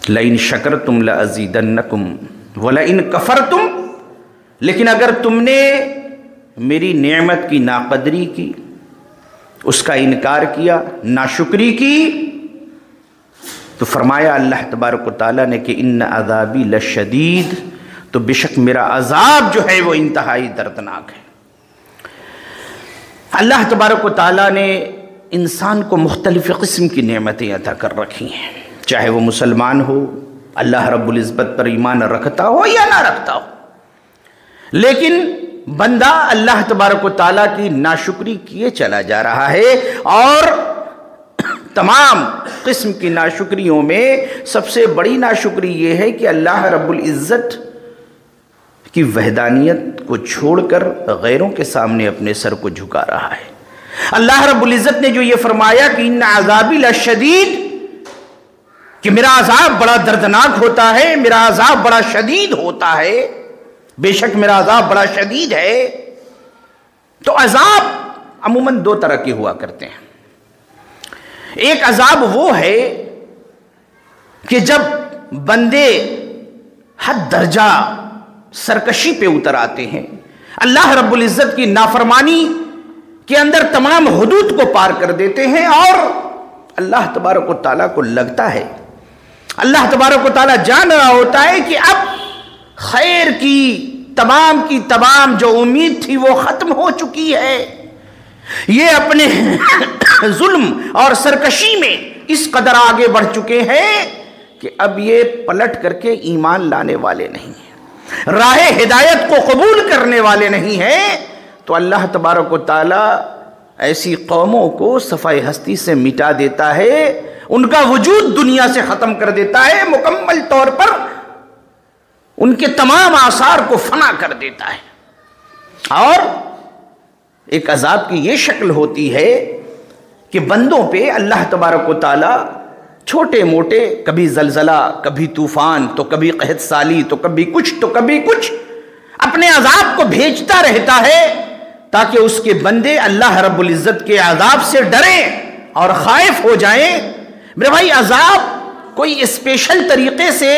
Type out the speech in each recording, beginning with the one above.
لئن شکرتم لازیدنکم ولئن کفرتم، لیکن اگر تم نے میری نعمت کی ناقدری کی، اس کا انکار کیا، ناشکری کی، تو فرمایا اللہ تبارک و تعالیٰ نے کہ ان عذابی لشدید، تو بے شک میرا عذاب جو ہے وہ انتہائی دردناک ہے۔ اللہ تبارک و تعالیٰ نے انسان کو مختلف قسم کی نعمتیں عطا کر رکھی ہیں، چاہے وہ مسلمان ہو، اللہ رب العزت پر ایمان رکھتا ہو یا نہ رکھتا ہو، لیکن بندہ اللہ تبارک و تعالیٰ کی ناشکری کیے چلا جا رہا ہے، اور تمام قسم کی ناشکریوں میں سب سے بڑی ناشکری یہ ہے کہ اللہ رب العزت کی وحدانیت کو چھوڑ کر غیروں کے سامنے اپنے سر کو جھکا رہا ہے۔ اللہ رب العزت نے جو یہ فرمایا کہ ان عذابی لشدید، کہ میرا عذاب بڑا دردناک ہوتا ہے، میرا عذاب بڑا شدید ہوتا ہے، بے شک میرا عذاب بڑا شدید ہے، تو عذاب عموماً دو طرح کے ہوا کرتے ہیں۔ ایک عذاب وہ ہے کہ جب بندے حد درجہ سرکشی پہ اتر آتے ہیں، اللہ رب العزت کی نافرمانی کے اندر تمام حدود کو پار کر دیتے ہیں، اور اللہ تبارک و تعالیٰ کو لگتا ہے، اللہ تبارک و تعالیٰ جان رہا ہوتا ہے کہ اب خیر کی تمام جو امید تھی وہ ختم ہو چکی ہے، یہ اپنے ظلم اور سرکشی میں اس قدر آگے بڑھ چکے ہیں کہ اب یہ پلٹ کر کے ایمان لانے والے نہیں ہیں، راہ ہدایت کو قبول کرنے والے نہیں ہیں، تو اللہ تبارک و تعالیٰ ایسی قوموں کو صفائے ہستی سے مٹا دیتا ہے، ان کا وجود دنیا سے ختم کر دیتا ہے، مکمل طور پر ان کے تمام آثار کو فنا کر دیتا ہے۔ اور ایک عذاب کی یہ شکل ہوتی ہے کہ بندوں پہ اللہ تبارک و تعالیٰ چھوٹے موٹے، کبھی زلزلہ، کبھی طوفان، تو کبھی قحط سالی، تو کبھی کچھ تو کبھی کچھ، اپنے عذاب کو بھیجتا رہتا ہے تاکہ اس کے بندے اللہ رب العزت کے عذاب سے ڈریں اور خائف ہو جائیں۔ میرے بھائی، عذاب کوئی اسپیشل طریقے سے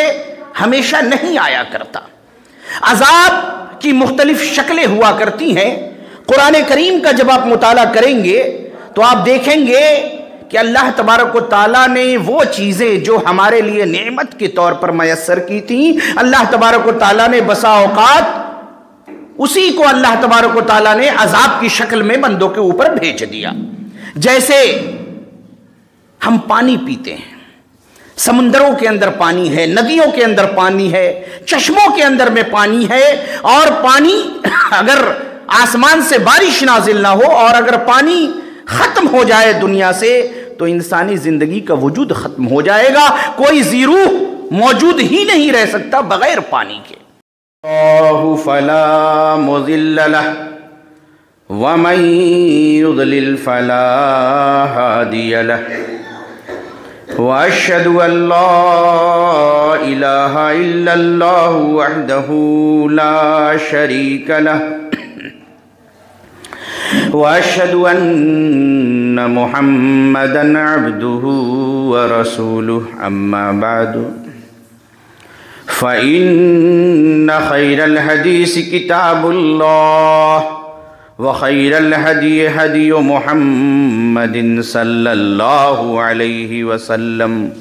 ہمیشہ نہیں آیا کرتا، عذاب کی مختلف شکلیں ہوا کرتی ہیں۔ قرآن کریم کا جب آپ مطالعہ کریں گے تو آپ دیکھیں گے کہ اللہ تبارک و تعالیٰ نے وہ چیزیں جو ہمارے لیے نعمت کے طور پر میسر کی تھیں، اللہ تبارک و تعالیٰ نے بسا اوقات اسی کو اللہ تبارک و تعالیٰ نے عذاب کی شکل میں بندوں کے اوپر بھیج دیا۔ جیسے ہم پانی پیتے ہیں، سمندروں کے اندر پانی ہے، ندیوں کے اندر پانی ہے، چشموں کے اندر میں پانی ہے، اور پانی اگر آسمان سے بارش نازل نہ ہو اور اگر پانی ختم ہو جائے دنیا سے تو انسانی زندگی کا وجود ختم ہو جائے گا، کوئی ذی روح موجود ہی نہیں رہ سکتا بغیر پانی کے۔ اللہ فلا مضل لہ ومن یضلل فلا ہادی لہ واشہد ان لا الہ الا اللہ وحدہ لا شریک لہ واشہد ان محمدا عبدہ ورسولہ اما بعد فإن خير الحديث كتاب الله وخير الهدي هدي محمد صلى الله عليه وسلم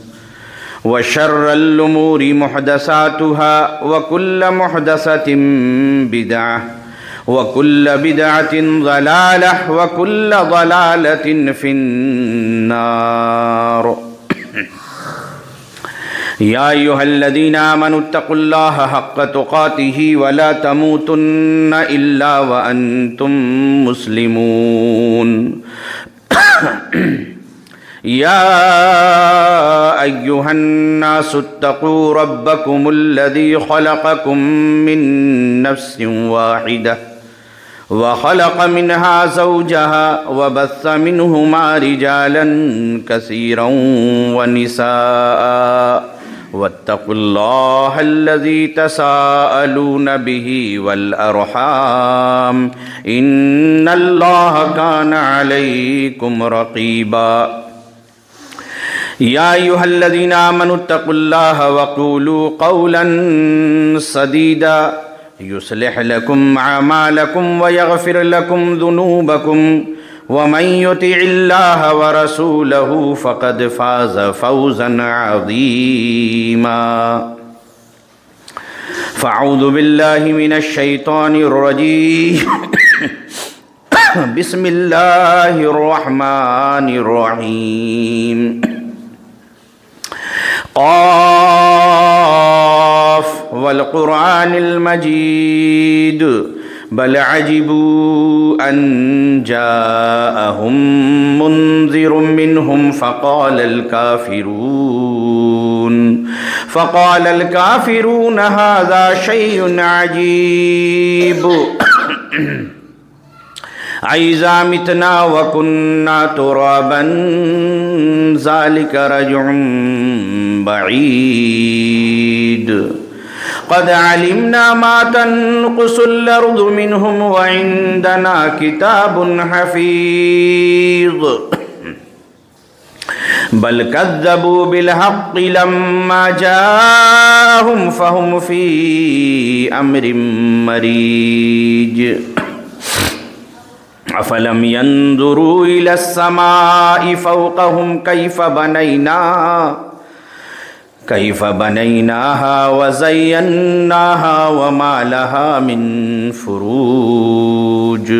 وشر الأمور محدثاتها وكل محدثة بدعة وكل بدعة ضلالة وكل ضلالة في النار يا أيها الذين آمنوا اتقوا الله حق تقاته ولا تموتن إلا وأنتم مسلمون يا أيها الناس اتقوا ربكم الذي خلقكم من نفس واحدة وخلق منها زوجها وبث منهما رجالا كثيرا ونساء واتقوا الله الذي تساءلون به والأرحام إن الله كان عليكم رقيبا یا ایھا الذین آمنوا اتقوا اللہ وقولوا قولا سدیدا یصلح لکم اعمالکم ویغفر لکم ذنوبکم ومن یطع اللہ ورسولہ فقد فاز فوزا عظیما فاعوذ باللہ من الشیطان الرجیم بسم اللہ الرحمن الرحیم قاف والقرآن المجید بل عجبوا ان جاءهم منذر منهم فقال الكافرون هذا شيء عجيب أَإِذَا مِتْنَا وَكُنَّا تُرَابًا ذَلِكَ رَجْعٌ بَعِيدٌ قَدْ عَلِمْنَا مَا تَنْقُصُ الْأَرْضُ مِنْهُمْ وَعِنْدَنَا كِتَابٌ حَفِيظٌ بل كذبوا بالحق لما جاءهم فهم في أمر مريج أفلم ينظروا إلى السماء فوقهم كيف بنيناها وزيناها وما لها من فروج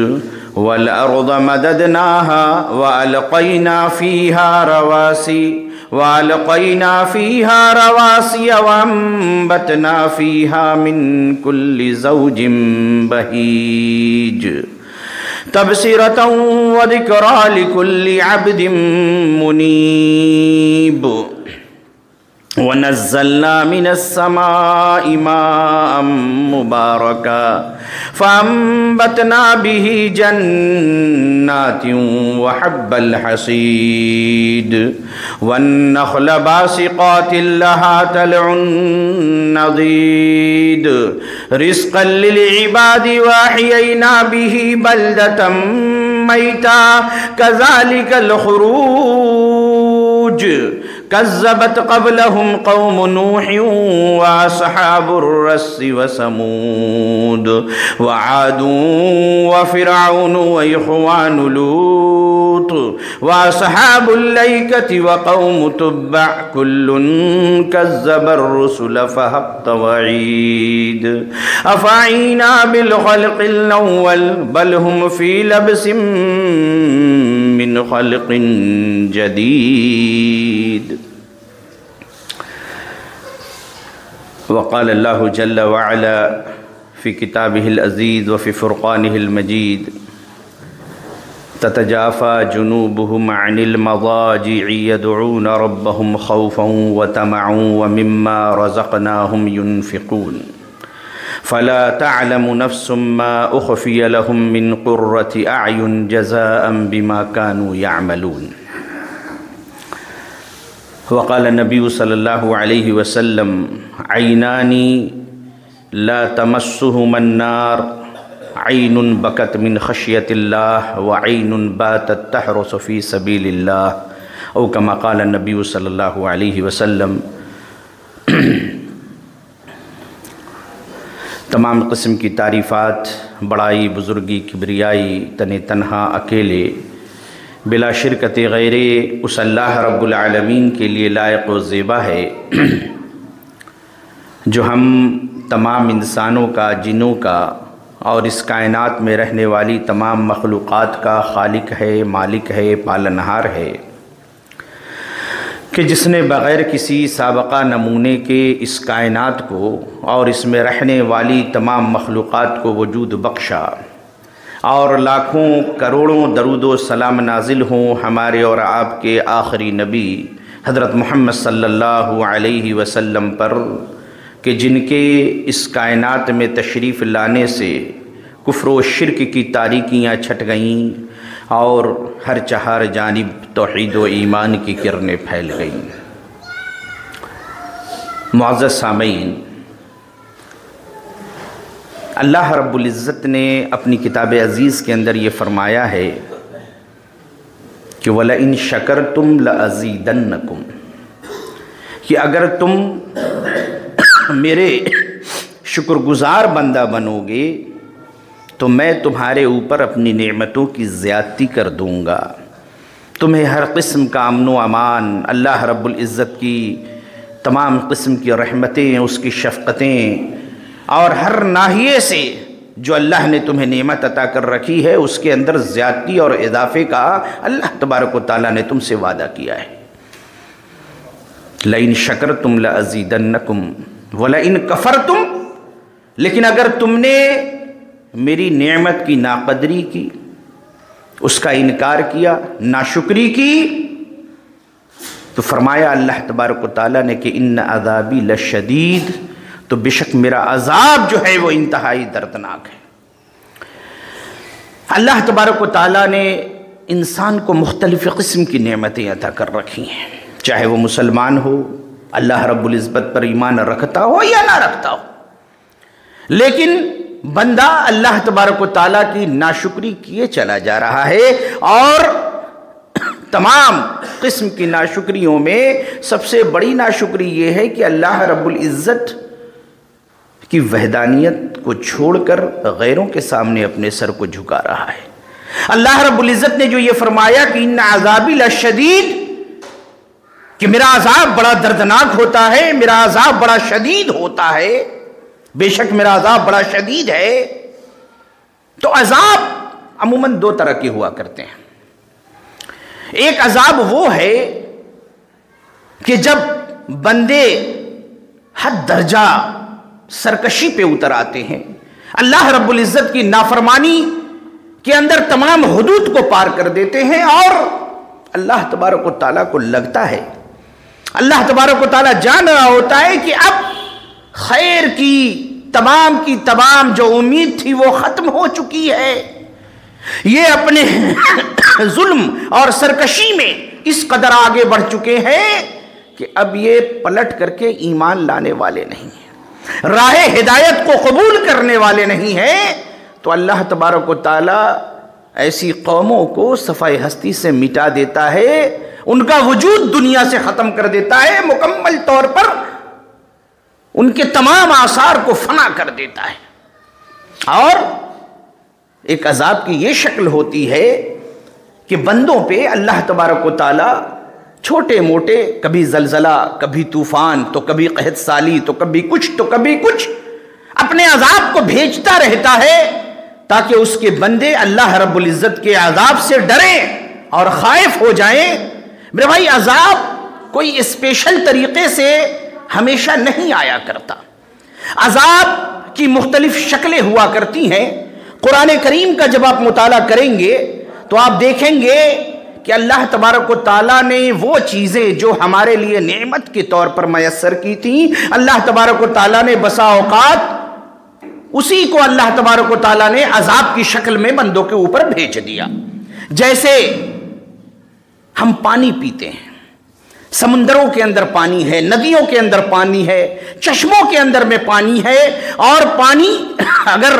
والأرض مددناها وألقينا فيها رواسي وأنبتنا فيها من كل زوج بهيج تبصرة وذكرى لكل عبد منيب ونزلنا من السماء ماء مباركا فأنبتنا به جنات وحب الحصيد والنخل باسقات لها طلع نضيد رزقا للعباد وأحيينا به بلدة ميتا كذلك الخروج كذبت قبلهم قوم نوح وأصحاب الرس وثمود وعاد وفرعون وإخوان لوط وأصحاب الأيكة وقوم تبع كل كذب الرسل فحق وعيد أفعينا بالخلق الأول بل هم في لبس من خلق جديد وقال الله جل وعلا في كتابه العزيز وفي فرقانه المجيد تتجافى جنوبهم عن المضاجع يدعون ربهم خوفا وطمعا ومما رزقناهم ينفقون فلا تعلم نفس ما أخفي لهم من قرة أعين جزاء بما كانوا يعملون وقال النبي صلى الله عليه وسلم عينان لا تمسهما النار عين بكت من خشية الله وعين باتت تحرس في سبيل الله أو كما قال النبي صلى الله عليه وسلم تمام قسم کی تعریفات بڑائی بزرگی کبریائی تن تنہا اکیلے بلا شرکت غیرے اس اللہ رب العالمین کے لیے لائق و زیبا ہے جو ہم تمام انسانوں کا جنوں کا اور اس کائنات میں رہنے والی تمام مخلوقات کا خالق ہے مالک ہے پالنہار ہے کہ جس نے بغیر کسی سابقہ نمونے کے اس کائنات کو اور اس میں رہنے والی تمام مخلوقات کو وجود بخشا اور لاکھوں کروڑوں درود و سلام نازل ہوں ہمارے اور آپ کے آخری نبی حضرت محمد صلی اللہ علیہ وسلم پر کہ جن کے اس کائنات میں تشریف لانے سے کفر و شرک کی تاریکیاں چھٹ گئیں اور ہر چہار جانب توحید و ایمان کی کرنیں پھیل گئیں۔ معزز سامعین، اللہ رب العزت نے اپنی کتاب عزیز کے اندر یہ فرمایا ہے کہ وَلَئِن شَكَرْتُمْ لَأَزِيدَنَّكُمْ کہ اگر تم میرے شکر گزار بندہ بنو گے تو میں تمہارے اوپر اپنی نعمتوں کی زیادتی کر دوں گا، تمہیں ہر قسم کا امن و امان، اللہ رب العزت کی تمام قسم کی رحمتیں، اس کی شفقتیں، اور ہر ناحیے سے جو اللہ نے تمہیں نعمت عطا کر رکھی ہے اس کے اندر زیادتی اور اضافے کا اللہ تبارک و تعالیٰ نے تم سے وعدہ کیا ہے۔ لَإِن شَكَرْتُمْ لَأَزِيدَنَّكُمْ وَلَئِن كَفَرْتُمْ، لیکن اگر تم نے میری نعمت کی ناقدری کی، اس کا انکار کیا، ناشکری کی، تو فرمایا اللہ تبارک و تعالیٰ نے کہ ان عذابی لشدید، تو بے شک میرا عذاب جو ہے وہ انتہائی دردناک ہے۔ اللہ تبارک و تعالیٰ نے انسان کو مختلف قسم کی نعمتیں عطا کر رکھی ہیں، چاہے وہ مسلمان ہو، اللہ رب العزت پر ایمان رکھتا ہو یا نہ رکھتا ہو، لیکن بندہ اللہ تبارک و تعالیٰ کی ناشکری کیے چلا جا رہا ہے، اور تمام قسم کی ناشکریوں میں سب سے بڑی ناشکری یہ ہے کہ اللہ رب العزت کی وحدانیت کو چھوڑ کر غیروں کے سامنے اپنے سر کو جھکا رہا ہے۔ اللہ رب العزت نے جو یہ فرمایا کہ ان عذابی لشدید، کہ میرا عذاب بڑا دردناک ہوتا ہے، میرا عذاب بڑا شدید ہوتا ہے، بے شک میرا عذاب بڑا شدید ہے، تو عذاب عموماً دو طرح کے ہوا کرتے ہیں۔ ایک عذاب وہ ہے کہ جب بندے حد درجہ سرکشی پہ اتر آتے ہیں، اللہ رب العزت کی نافرمانی کے اندر تمام حدود کو پار کر دیتے ہیں، اور اللہ تبارک و تعالیٰ کو لگتا ہے، اللہ تبارک و تعالیٰ جان رہا ہوتا ہے کہ اب خیر کی تمام جو امید تھی وہ ختم ہو چکی ہے، یہ اپنے ظلم اور سرکشی میں اس قدر آگے بڑھ چکے ہیں کہ اب یہ پلٹ کر کے ایمان لانے والے نہیں ہیں، راہ ہدایت کو قبول کرنے والے نہیں ہیں، تو اللہ تبارک و تعالیٰ ایسی قوموں کو صفائے ہستی سے مٹا دیتا ہے، ان کا وجود دنیا سے ختم کر دیتا ہے، مکمل طور پر ان کے تمام آثار کو فنا کر دیتا ہے۔ اور ایک عذاب کی یہ شکل ہوتی ہے کہ بندوں پہ اللہ تبارک و تعالیٰ چھوٹے موٹے، کبھی زلزلہ، کبھی طوفان، تو کبھی قحط سالی، تو کبھی کچھ تو کبھی کچھ، اپنے عذاب کو بھیجتا رہتا ہے تاکہ اس کے بندے اللہ رب العزت کے عذاب سے ڈریں اور خائف ہو جائیں۔ میرے بھائی، عذاب کوئی اسپیشل طریقے سے ہمیشہ نہیں آیا کرتا، عذاب کی مختلف شکلیں ہوا کرتی ہیں۔ قرآن کریم کا جب آپ مطالعہ کریں گے تو آپ دیکھیں گے کہ اللہ تبارک و تعالیٰ نے وہ چیزیں جو ہمارے لیے نعمت کے طور پر میسر کی تھیں، اللہ تبارک و تعالیٰ نے بسا اوقات اسی کو اللہ تبارک و تعالیٰ نے عذاب کی شکل میں بندوں کے اوپر بھیج دیا۔ جیسے ہم پانی پیتے ہیں، سمندروں کے اندر پانی ہے، ندیوں کے اندر پانی ہے، چشموں کے اندر میں پانی ہے، اور پانی اگر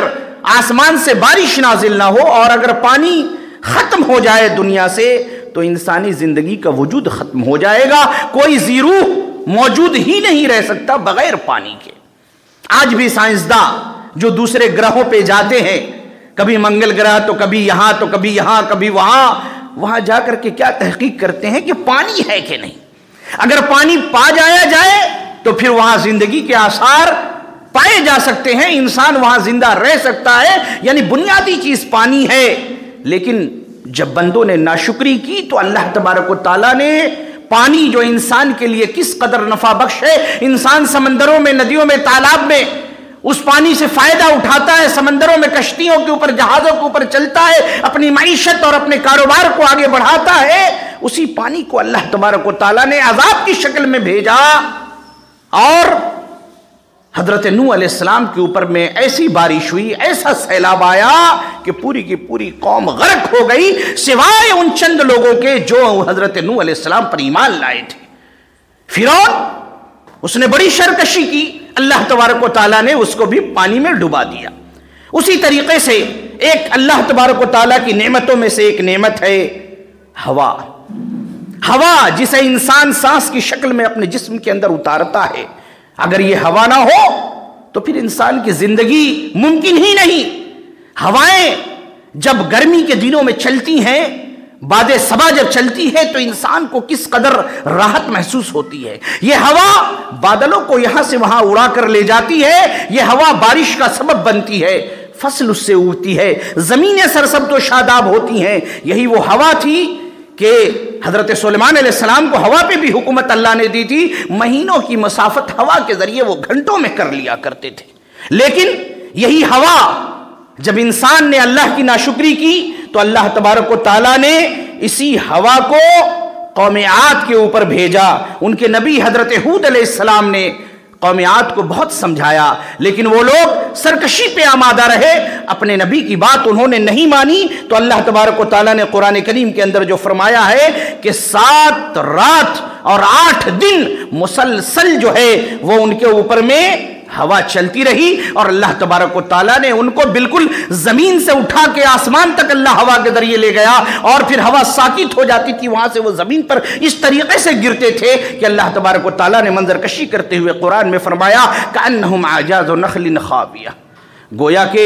آسمان سے بارش نازل نہ ہو اور اگر پانی ختم ہو جائے دنیا سے تو انسانی زندگی کا وجود ختم ہو جائے گا، کوئی زیروح موجود ہی نہیں رہ سکتا بغیر پانی کے۔ آج بھی سائنسداں جو دوسرے گرہوں پہ جاتے ہیں، کبھی منگل گرہ، تو کبھی یہاں، تو کبھی یہاں، کبھی وہاں جا کر کے کیا تحقیق کرتے ہیں کہ پانی ہے کہ نہیں۔ اگر پانی پا جایا جائے تو پھر وہاں زندگی کے آثار پائے جا سکتے ہیں، انسان وہاں زندہ رہ سکتا ہے، یعنی بنیادی چیز پانی ہے۔ لیکن جب بندوں نے ناشکری کی تو اللہ تبارک و تعالیٰ نے پانی جو انسان کے لیے کس قدر نفع بخش ہے، انسان سمندروں میں، ندیوں میں، تالاب میں اس پانی سے فائدہ اٹھاتا ہے، سمندروں میں کشتیوں کے اوپر، جہازوں کے اوپر چلتا ہے، اپنی معیشت اور اپنے کاروبار کو آگے بڑھاتا ہے، اسی پانی کو اللہ تبارک و تعالیٰ نے عذاب کی شکل میں بھیجا، اور حضرت نوح علیہ السلام کے اوپر میں ایسی بارش ہوئی، ایسا سیلاب آیا کہ پوری کی پوری قوم غرق ہو گئی، سوائے ان چند لوگوں کے جو حضرت نوح علیہ السلام پر ایمان لائے تھے۔ فرعون، اس نے بڑی سرکشی کی، اللہ تبارک و تعالیٰ نے اس کو بھی پانی میں ڈبا دیا۔ اسی طریقے سے ایک اللہ تبارک و تعالیٰ کی نعمتوں میں سے ایک نعمت ہے ہوا۔ ہوا جسے انسان سانس کی شکل میں اپنے جسم کے اندر اتارتا ہے، اگر یہ ہوا نہ ہو تو پھر انسان کی زندگی ممکن ہی نہیں۔ ہوائیں جب گرمی کے دنوں میں چلتی ہیں، باد صبا جب چلتی ہے تو انسان کو کس قدر راحت محسوس ہوتی ہے۔ یہ ہوا بادلوں کو یہاں سے وہاں اڑا کر لے جاتی ہے، یہ ہوا بارش کا سبب بنتی ہے، فصل اس سے اگتی ہے، زمینیں سرسبز و شاداب ہوتی ہیں۔ یہی وہ ہوا تھی کہ حضرت سلیمان علیہ السلام کو ہوا پہ بھی حکومت اللہ نے دی تھی، مہینوں کی مسافت ہوا کے ذریعے وہ گھنٹوں میں کر لیا کرتے تھے۔ لیکن یہی ہوا جب انسان نے اللہ کی ناشکری کی تو اللہ تبارک و تعالیٰ نے اسی ہوا کو قوم عاد کے اوپر بھیجا۔ ان کے نبی حضرت ہود علیہ السلام نے قوم عاد کو بہت سمجھایا، لیکن وہ لوگ سرکشی پہ آمادہ رہے، اپنے نبی کی بات انہوں نے نہیں مانی۔ تو اللہ تبارک و تعالیٰ نے قرآن کریم کے اندر جو فرمایا ہے کہ 7 رات اور 8 دن مسلسل جو ہے وہ ان کے اوپر میں ہوا چلتی رہی، اور اللہ تبارک و تعالیٰ نے ان کو بالکل زمین سے اٹھا کے آسمان تک اللہ ہوا کے ذریعے لے گیا، اور پھر ہوا ساکت ہو جاتی تھی، وہاں سے وہ زمین پر اس طریقے سے گرتے تھے کہ اللہ تبارک و تعالیٰ نے منظر کشی کرتے ہوئے قرآن میں فرمایا کأنہم اعجاز نخل خاویہ، گویا کہ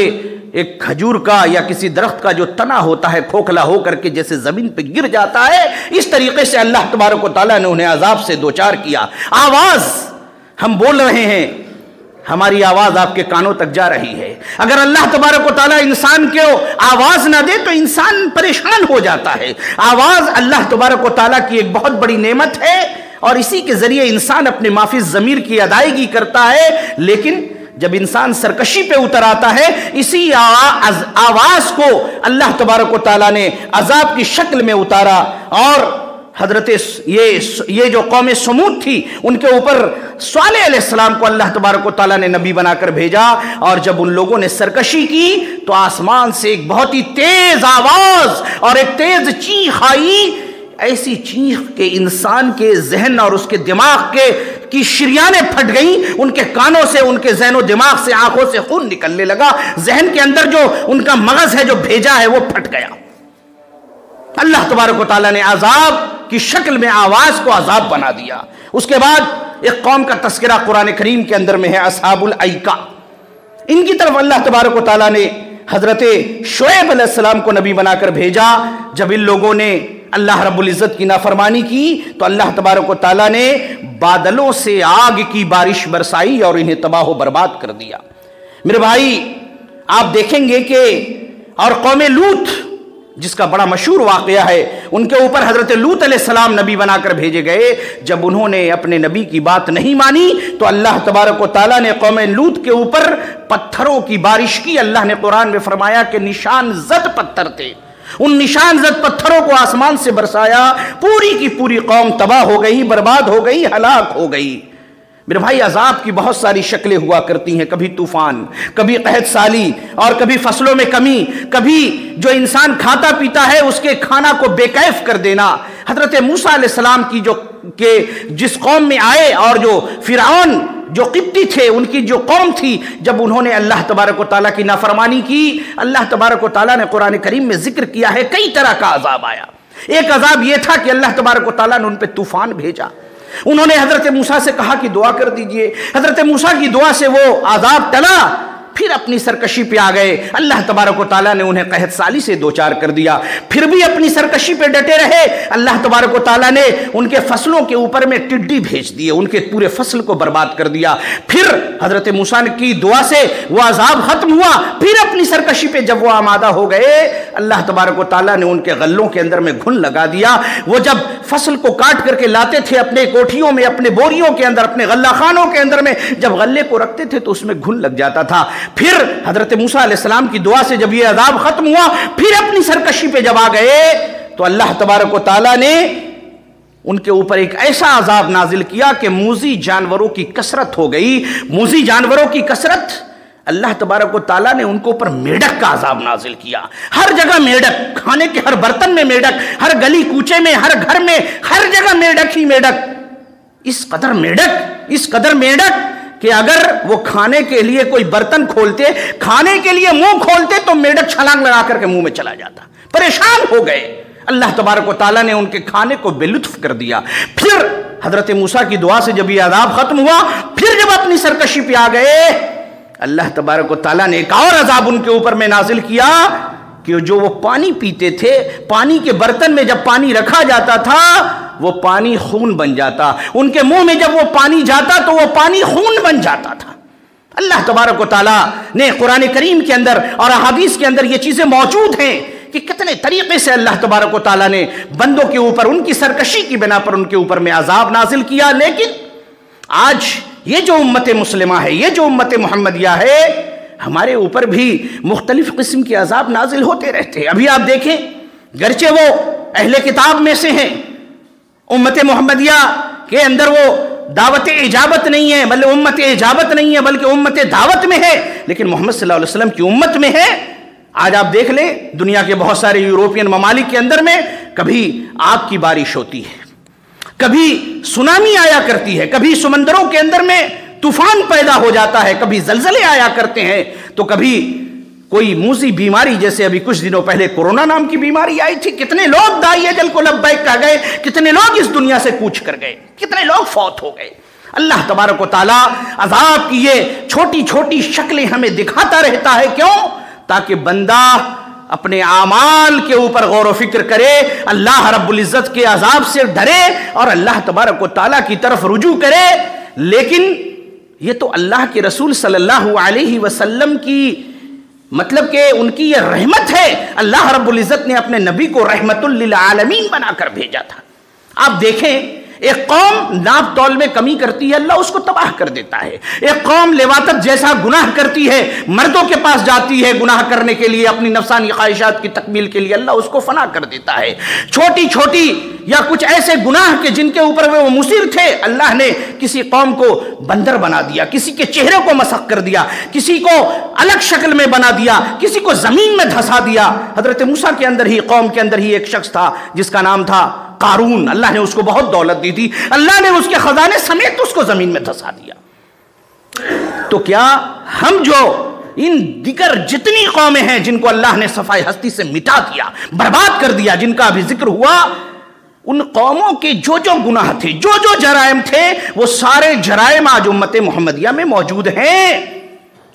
ایک کھجور کا یا کسی درخت کا جو تنا ہوتا ہے کھوکھلا ہو کر کے جیسے زمین پہ گر جاتا ہے، اس طریقے سے اللہ تبارک و تعالیٰ نے انہیں عذاب سے دوچار کیا۔ آواز ہم بول رہے ہیں، ہماری آواز آپ کے کانوں تک جا رہی ہے، اگر اللہ تبارک و تعالیٰ انسان کو آواز نہ دے تو انسان پریشان ہو جاتا ہے۔ آواز اللہ تبارک و تعالیٰ کی ایک بہت بڑی نعمت ہے، اور اسی کے ذریعے انسان اپنے مافی ضمیر کی ادائیگی کرتا ہے، لیکن جب انسان سرکشی پہ اتر آتا ہے، اسی آواز کو اللہ تبارک و تعالیٰ نے عذاب کی شکل میں اتارا، اور حضرت یہ جو قوم سمود تھی ان کے اوپر صالح علیہ السلام کو اللہ تبارک و تعالیٰ نے نبی بنا کر بھیجا، اور جب ان لوگوں نے سرکشی کی تو آسمان سے ایک بہت ہی تیز آواز اور ایک تیز چیخ آئی، ایسی چیخ کہ انسان کے ذہن اور اس کے دماغ کی شریانیں پھٹ گئیں، ان کے کانوں سے، ان کے ذہن و دماغ سے، آنکھوں سے خون نکلنے لگا، ذہن کے اندر جو ان کا مغز ہے جو بھیجا ہے وہ پھٹ گیا۔ اللہ تبارک و تعالیٰ نے عذاب کی شکل میں آواز کو عذاب بنا دیا۔ اس کے بعد ایک قوم کا تذکرہ قرآن کریم کے اندر میں ہے، اصحاب الایکہ۔ ان کی طرف اللہ تبارک و تعالیٰ نے حضرت شعیب علیہ السلام کو نبی بنا کر بھیجا۔ جب ان لوگوں نے اللہ رب العزت کی نافرمانی کی تو اللہ تبارک و تعالیٰ نے بادلوں سے آگ کی بارش برسائی اور انہیں تباہ و برباد کر دیا۔ میرے بھائی آپ دیکھیں گے کہ اور قوم لوط جس کا بڑا مشہور واقعہ ہے، ان کے اوپر حضرت لوط علیہ السلام نبی بنا کر بھیجے گئے۔ جب انہوں نے اپنے نبی کی بات نہیں مانی تو اللہ تبارک و تعالیٰ نے قوم لوط کے اوپر پتھروں کی بارش کی۔ اللہ نے قرآن میں فرمایا کہ نشان زد پتھر تھے، ان نشان زد پتھروں کو آسمان سے برسایا، پوری کی پوری قوم تباہ ہو گئی، برباد ہو گئی، ہلاک ہو گئی۔ میرے بھائی عذاب کی بہت ساری شکلیں ہوا کرتی ہیں، کبھی طوفان، کبھی قحط سالی، اور کبھی فصلوں میں کمی، کبھی جو انسان کھاتا پیتا ہے اس کے کھانا کو بے کیف کر دینا۔ حضرت موسیٰ علیہ السلام کی جس قوم میں آئے، اور جو فرعون جو قبطی تھے ان کی جو قوم تھی، جب انہوں نے اللہ تبارک و تعالیٰ کی نافرمانی کی، اللہ تبارک و تعالیٰ نے قرآن کریم میں ذکر کیا ہے کئی طرح کا عذاب آیا۔ ایک عذاب یہ تھا کہ اللہ تبارک و تعالیٰ نے ان پہ طوفان بھیجا۔ انہوں نے حضرت موسیٰ سے کہا کہ دعا کر دیجئے، حضرت موسیٰ کی دعا سے وہ عذاب ٹلا، پھر اپنی سرکشی پہ آ گئے، اللہ تبارک و تعالیٰ نے انہیں قحط سالی سے دوچار کر دیا، پھر بھی اپنی سرکشی پہ ڈٹے رہے، اللہ تبارک و تعالیٰ نے ان کے فصلوں کے اوپر میں ٹڈی بھیج دیے، ان کے پورے فصل کو برباد کر دیا۔ پھر حضرت موسیٰ کی دعا سے وہ عذاب ختم ہوا، پھر اپنی سرکشی پہ جب وہ آمادہ ہو گئے، اللہ تبارک و تعالیٰ نے ان کے غلوں کے اندر میں گھن لگا دیا۔ وہ جب فصل کو کاٹ کر کے لاتے تھے اپنے کوٹھیوں میں، اپنے بوریوں کے اندر، اپنے غلہ خانوں کے اندر میں جب غلے کو رکھتے تھے تو اس میں گھن لگ جاتا تھا۔ پھر حضرت موسیٰ علیہ السلام کی دعا سے جب یہ عذاب ختم ہوا، پھر اپنی سرکشی پہ جب آ گئے تو اللہ تبارک و تعالیٰ نے ان کے اوپر ایک ایسا عذاب نازل کیا کہ موذی جانوروں کی کثرت ہو گئی۔ موذی جانوروں کی کثرت، اللہ تبارک و تعالیٰ نے ان کے اوپر میڈک کا عذاب نازل کیا۔ ہر جگہ میڈک، کھانے کے ہر برتن میں میڈک، ہر گلی کوچے میں، ہر گھر میں، ہر جگہ میڈک ہی میڈک۔ اس قدر میڈک کہ اگر وہ کھانے کے لیے کوئی برتن کھولتے، کھانے کے لیے منہ کھولتے تو میڈک چھلانگ لگا کر کے منہ میں چلا جاتا۔ پریشان ہو گئے، اللہ تبارک و تعالیٰ نے ان کے کھانے کو بے لطف کر دیا۔ پھر حضرت موسیٰ کی دعا سے جب یہ عذاب ختم ہوا، پھر جب اپنی سرکشی پہ آ گئے، اللہ تبارک و تعالیٰ نے ایک اور عذاب ان کے اوپر میں نازل کیا کہ جو وہ پانی پیتے تھے، پانی کے برتن میں جب پانی رکھا جاتا تھا وہ پانی خون بن جاتا، ان کے منہ میں جب وہ پانی جاتا تو وہ پانی خون بن جاتا تھا۔ اللہ تبارک و تعالیٰ نے قرآن کریم کے اندر اور احادیث کے اندر یہ چیزیں موجود ہیں کہ کتنے طریقے سے اللہ تبارک و تعالیٰ نے بندوں کے اوپر ان کی سرکشی کی بنا پر ان کے اوپر میں عذاب نازل کیا۔ لیکن آج یہ جو امت مسلمہ ہے، یہ جو امت محمدیہ ہے، ہمارے اوپر بھی مختلف قسم کے عذاب نازل ہوتے رہتے ہیں۔ ابھی آپ دیکھیں، گرچہ وہ اہل کتاب میں سے ہیں، امت محمدیہ کے اندر وہ دعوت اجابت نہیں ہے، بلکہ امت اجابت نہیں ہے، بلکہ امت دعوت میں ہے، لیکن محمد صلی اللہ علیہ وسلم کی امت میں ہے۔ آج آپ دیکھ لیں، دنیا کے بہت سارے یورپین ممالک کے اندر میں کبھی آگ کی بارش ہوتی ہے، کبھی سونامی آیا کرتی ہے، کبھی سمندروں کے اندر میں طوفان پیدا ہو جاتا ہے، کبھی زلزلے آیا کرتے ہیں، تو کبھی کوئی موذی بیماری، جیسے ابھی کچھ دنوں پہلے کورونا نام کی بیماری آئی تھی، کتنے لوگ داعی اجل کو لبیک کہہ گئے، کتنے لوگ اس دنیا سے کوچ کر گئے، کتنے لوگ فوت ہو گئے۔ اللہ تبارک و تعالیٰ عذاب کی یہ چھوٹی چھوٹی شکلیں ہمیں دکھاتا رہتا ہے، کیوں؟ تاکہ بندہ اپنے اعمال کے اوپر غور و فکر کرے، اللہ رب العزت کے عذاب سے ڈرے اور اللہ تبارک و تعالیٰ کی طرف رجوع کرے۔ لیکن یہ تو اللہ کے رسول صلی اللہ علیہ وسلم کی مطلب کہ ان کی یہ رحمت ہے، اللہ رب العزت نے اپنے نبی کو رحمت للعالمین بنا کر بھیجا تھا۔ آپ دیکھیں، ایک قوم ناپ تول میں کمی کرتی ہے، اللہ اس کو تباہ کر دیتا ہے۔ ایک قوم لواطت جیسا گناہ کرتی ہے، مردوں کے پاس جاتی ہے گناہ کرنے کے لیے، اپنی نفسانی خواہشات کی تکمیل کے لیے، اللہ اس کو فنا کر دیتا ہے۔ چھوٹی چھوٹی یا کچھ ایسے گناہ کے جن کے اوپر وہ مصر تھے، اللہ نے کسی قوم کو بندر بنا دیا، کسی کے چہرے کو مسخ کر دیا، کسی کو الگ شکل میں بنا دیا، کسی کو زمین میں دھسا دیا۔ حضرت موسیٰ کے اندر ہی، قوم کے اندر ہی ایک شخص تھا جس کا نام تھا قارون، اللہ نے اس کو بہت دولت دی تھی، اللہ نے اس کے خزانے سمیت اس کو زمین میں دھسا دیا۔ تو کیا ہم جو ان دیگر جتنی قومیں ہیں جن کو اللہ نے صفائے ہستی سے مٹا دیا، برباد کر دیا، جن کا ابھی ذکر ہوا، ان قوموں کے جو جو گناہ تھے، جو جو جرائم تھے، وہ سارے جرائم آج امت محمدیہ میں موجود ہیں۔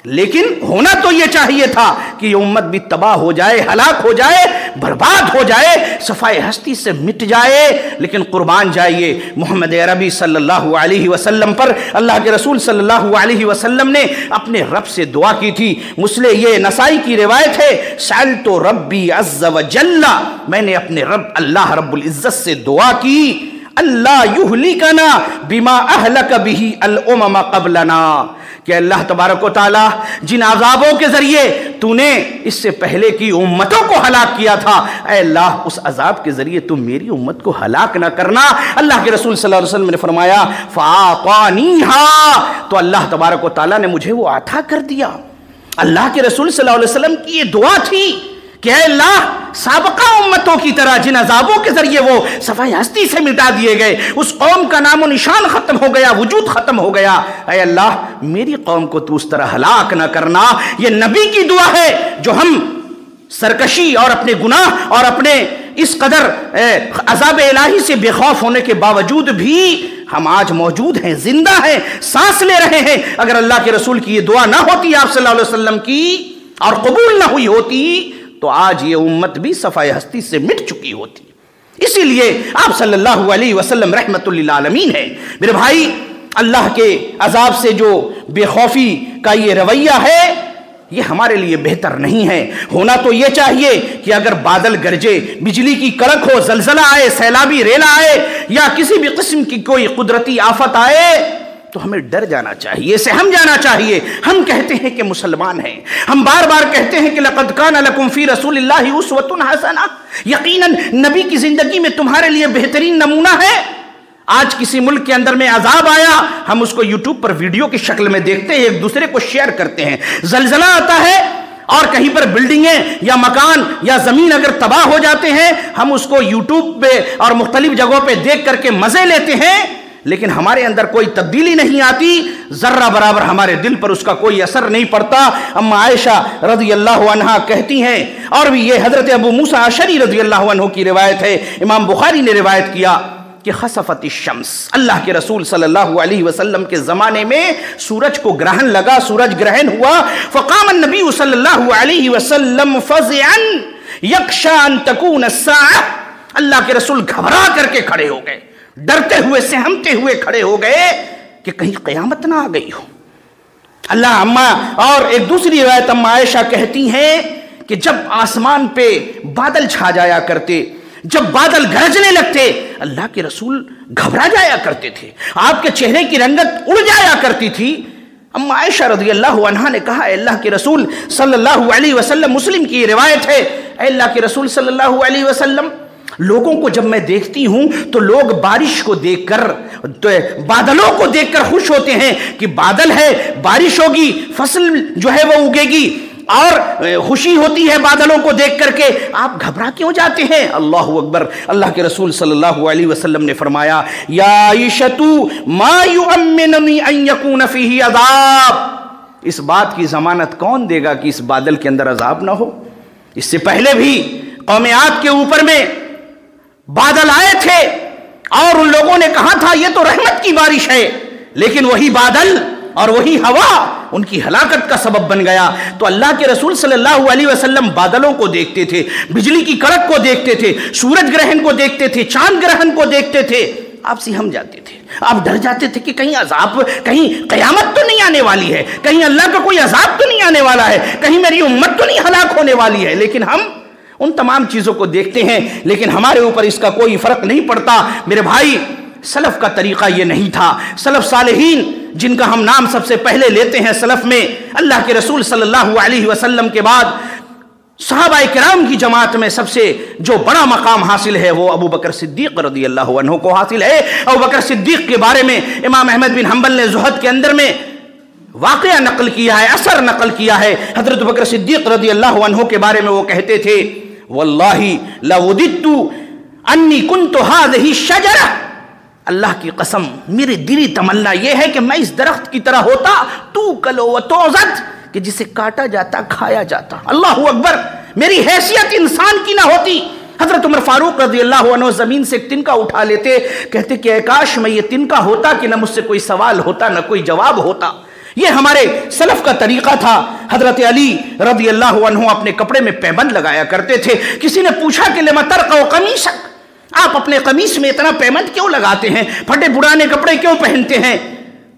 لیکن ہونا تو یہ چاہیے تھا کہ یہ امت بھی تباہ ہو جائے، ہلاک ہو جائے، برباد ہو جائے، صفائے ہستی سے مٹ جائے۔ لیکن قربان جائیے محمد عربی صلی اللہ علیہ وسلم پر، اللہ کے رسول صلی اللہ علیہ وسلم نے اپنے رب سے دعا کی تھی۔ مسلم یہ نسائی کی روایت ہے، سألت ربی عز وجل، میں نے اپنے رب اللہ رب العزت سے دعا کی، اللہ یہلکنا بما اہلک بہ الامم قبلنا، کہ اللہ تبارک و تعالی جن عذابوں کے ذریعے تو نے اس سے پہلے کی امتوں کو ہلاک کیا تھا، اے اللہ اس عذاب کے ذریعے تم میری امت کو ہلاک نہ کرنا۔ اللہ کے رسول صلی اللہ علیہ وسلم نے فرمایا فَأَعْطَانِيهَا، تو اللہ تبارک و تعالی نے مجھے وہ عطا کر دیا۔ اللہ کے رسول صلی اللہ علیہ وسلم کی یہ دعا تھی کہ اے اللہ سابقہ امتوں کی طرح جن عذابوں کے ذریعے وہ صفائے ہستی سے مٹا دیے گئے، اس قوم کا نام و نشان ختم ہو گیا، وجود ختم ہو گیا، اے اللہ میری قوم کو تو اس طرح ہلاک نہ کرنا۔ یہ نبی کی دعا ہے جو ہم سرکشی اور اپنے گناہ اور اپنے اس قدر عذاب الہی سے بے خوف ہونے کے باوجود بھی ہم آج موجود ہیں، زندہ ہیں، سانس لے رہے ہیں۔ اگر اللہ کے رسول کی یہ دعا نہ ہوتی آپ صلی اللہ علیہ وسلم کی اور قبول نہ ہوئی ہوتی تو آج یہ امت بھی صفائے ہستی سے مٹ چکی ہوتی۔ اسی لیے آپ صلی اللہ علیہ وسلم رحمت للعالمین ہے۔ میرے بھائی، اللہ کے عذاب سے جو بے خوفی کا یہ رویہ ہے، یہ ہمارے لیے بہتر نہیں ہے۔ ہونا تو یہ چاہیے کہ اگر بادل گرجے، بجلی کی کڑک ہو، زلزلہ آئے، سیلابی ریلا آئے یا کسی بھی قسم کی کوئی قدرتی آفت آئے تو ہمیں ڈر جانا چاہیے، سہم جانا چاہیے۔ ہم کہتے ہیں کہ مسلمان ہیں، ہم بار بار کہتے ہیں کہ لقد کان لکم فی رسول اللہ اسوۃ حسنہ، یقیناً نبی کی زندگی میں تمہارے لیے بہترین نمونہ ہے۔ آج کسی ملک کے اندر میں عذاب آیا، ہم اس کو یوٹیوب پر ویڈیو کی شکل میں دیکھتے ہیں، ایک دوسرے کو شیئر کرتے ہیں۔ زلزلہ آتا ہے اور کہیں پر بلڈنگیں یا مکان یا زمین اگر تباہ ہو جاتے ہیں، ہم اس کو یوٹیوب پہ اور مختلف جگہوں پہ دیکھ کر کے مزے لیتے ہیں۔ لیکن ہمارے اندر کوئی تبدیلی نہیں آتی، ذرہ برابر ہمارے دل پر اس کا کوئی اثر نہیں پڑتا۔ اما عائشہ رضی اللہ عنہا کہتی ہیں، اور بھی یہ حضرت ابو موسیٰ اشعری رضی اللہ عنہ کی روایت ہے، امام بخاری نے روایت کیا کہ خسفت الشمس، اللہ کے رسول صلی اللہ علیہ وسلم کے زمانے میں سورج کو گرہن لگا، سورج گرہن ہوا، فقام النبی صلی اللہ علیہ وسلم فزعا یخشی ان تکون الساعہ، اللہ کے رسول گھبرا کر کے کھڑے ہو گئے، ڈرتے ہوئے سہمتے ہوئے کھڑے ہو گئے کہ کہیں قیامت نہ آ گئی ہو۔ اللہ اما، اور ایک دوسری روایت اما عائشہ کہتی ہیں کہ جب آسمان پہ بادل چھا جایا کرتے، جب بادل گرجنے لگتے، اللہ کے رسول گھبرا جایا کرتے تھے، آپ کے چہرے کی رنگت اڑ جایا کرتی تھی۔ اما عائشہ رضی اللہ عنہا نے کہا، اے اللہ کے رسول صلی اللہ علیہ وسلم، مسلم کی روایت ہے، اے اللہ کے رسول صلی اللہ علیہ وسلم، لوگوں کو جب میں دیکھتی ہوں تو لوگ بارش کو دیکھ کر، بادلوں کو دیکھ کر خوش ہوتے ہیں کہ بادل ہے، بارش ہوگی، فصل جو ہے وہ اگے گی، اور خوشی ہوتی ہے بادلوں کو دیکھ کر کے، آپ گھبرا کیوں جاتے ہیں؟ اللہ اکبر۔ اللہ کے رسول صلی اللہ علیہ وسلم نے فرمایا، یا عائشۃ ما یؤمننی ان یکون فیہ عذاب، اس بات کی ضمانت کون دے گا کہ اس بادل کے اندر عذاب نہ ہو؟ اس سے پہلے بھی قوم عاد کے اوپر میں بادل آئے تھے اور ان لوگوں نے کہا تھا یہ تو رحمت کی بارش ہے، لیکن وہی بادل اور وہی ہوا ان کی ہلاکت کا سبب بن گیا۔ تو اللہ کے رسول صلی اللہ علیہ وسلم بادلوں کو دیکھتے تھے، بجلی کی کڑک کو دیکھتے تھے، سورج گرہن کو دیکھتے تھے، چاند گرہن کو دیکھتے تھے، آپ سہم جاتے تھے، آپ ڈر جاتے تھے کہ کہیں عذاب، کہیں قیامت تو نہیں آنے والی ہے، کہیں اللہ کا کوئی عذاب تو نہیں آنے والا ہے، کہیں میری امت تو نہیں ہلاک ہونے والی ہے۔ لیکن ہم ان تمام چیزوں کو دیکھتے ہیں، لیکن ہمارے اوپر اس کا کوئی فرق نہیں پڑتا۔ میرے بھائی، سلف کا طریقہ یہ نہیں تھا۔ سلف صالحین جن کا ہم نام سب سے پہلے لیتے ہیں سلف میں، اللہ کے رسول صلی اللہ علیہ وسلم کے بعد صحابہ کرام کی جماعت میں سب سے جو بڑا مقام حاصل ہے وہ ابو بکر صدیق رضی اللہ عنہ کو حاصل ہے۔ ابو بکر صدیق کے بارے میں امام احمد بن حنبل نے زہد کے اندر میں واقعہ نقل کیا ہے، اثر نقل کیا ہے۔ حضرت ابو بکر صدیق رضی اللہ عنہ کے بارے میں وہ کہتے تھے، واللہ لوددت انی کنت هذه الشجرہ، اللہ کی قسم میری دلی تمنا یہ ہے کہ میں اس درخت کی طرح ہوتا، تو کلو و توزد، کہ جسے کاٹا جاتا کھایا جاتا۔ اللہ اکبر، میری حیثیت انسان کی نہ ہوتی۔ حضرت عمر فاروق رضی اللہ عنہ زمین سے ایک تنکا اٹھا لیتے، کہتے کہ اے کاش میں یہ تنکا ہوتا کہ نہ مجھ سے کوئی سوال ہوتا نہ کوئی جواب ہوتا۔ یہ ہمارے سلف کا طریقہ تھا۔ حضرت علی رضی اللہ عنہ اپنے کپڑے میں پیبند لگایا کرتے تھے۔ کسی نے پوچھا کہ لما ترقع قمیصک، آپ اپنے قمیص میں اتنا پیبند کیوں لگاتے ہیں، پھٹے پرانے کپڑے کیوں پہنتے ہیں؟